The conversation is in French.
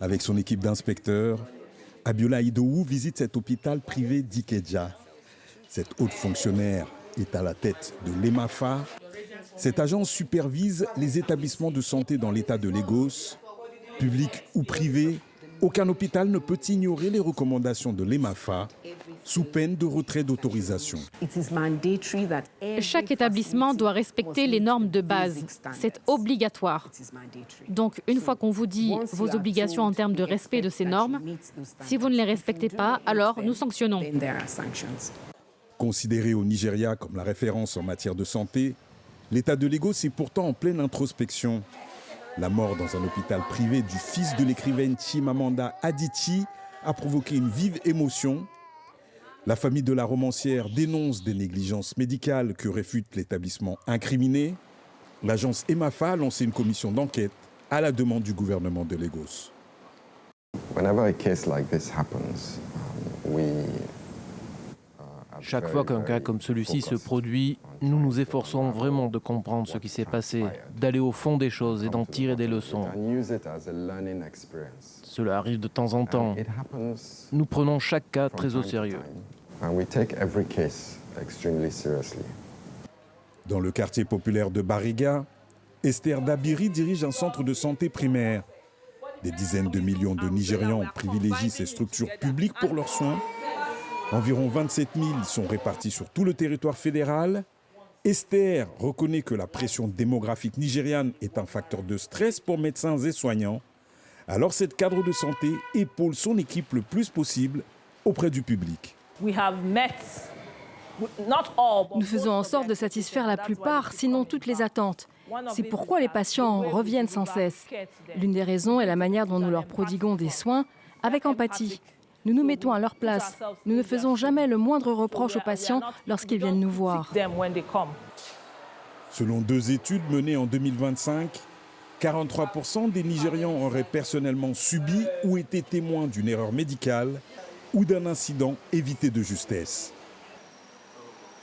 Avec son équipe d'inspecteurs, Abiola Idowu visite cet hôpital privé d'Ikeja. Cette haute fonctionnaire est à la tête de l'EMAFA. Cette agence supervise les établissements de santé dans l'État de Lagos. Public ou privé, aucun hôpital ne peut ignorer les recommandations de l'EMAFA sous peine de retrait d'autorisation. Chaque établissement doit respecter les normes de base. C'est obligatoire. Donc, une fois qu'on vous dit vos obligations en termes de respect de ces normes, si vous ne les respectez pas, alors nous sanctionnons. Considéré au Nigeria comme la référence en matière de santé, l'État de Lagos est pourtant en pleine introspection. La mort dans un hôpital privé du fils de l'écrivaine Chimamanda Adichie a provoqué une vive émotion. La famille de la romancière dénonce des négligences médicales que réfute l'établissement incriminé. L'agence EMAFA a lancé une commission d'enquête à la demande du gouvernement de Lagos. Chaque fois qu'un cas comme celui-ci se produit, nous nous efforçons vraiment de comprendre ce qui s'est passé, d'aller au fond des choses et d'en tirer des leçons. Cela arrive de temps en temps. Nous prenons chaque cas très au sérieux. Dans le quartier populaire de Bariga, Esther Dabiri dirige un centre de santé primaire. Des dizaines de millions de Nigérians privilégient ces structures publiques pour leurs soins. Environ 27 000 sont répartis sur tout le territoire fédéral. Esther reconnaît que la pression démographique nigériane est un facteur de stress pour médecins et soignants. Alors cette cadre de santé épaule son équipe le plus possible auprès du public. Nous faisons en sorte de satisfaire la plupart, sinon toutes les attentes. C'est pourquoi les patients reviennent sans cesse. L'une des raisons est la manière dont nous leur prodiguons des soins avec empathie. Nous nous mettons à leur place. Nous ne faisons jamais le moindre reproche aux patients lorsqu'ils viennent nous voir. Selon 2 études menées en 2025, 43% des Nigérians auraient personnellement subi ou été témoins d'une erreur médicale ou d'un incident évité de justesse.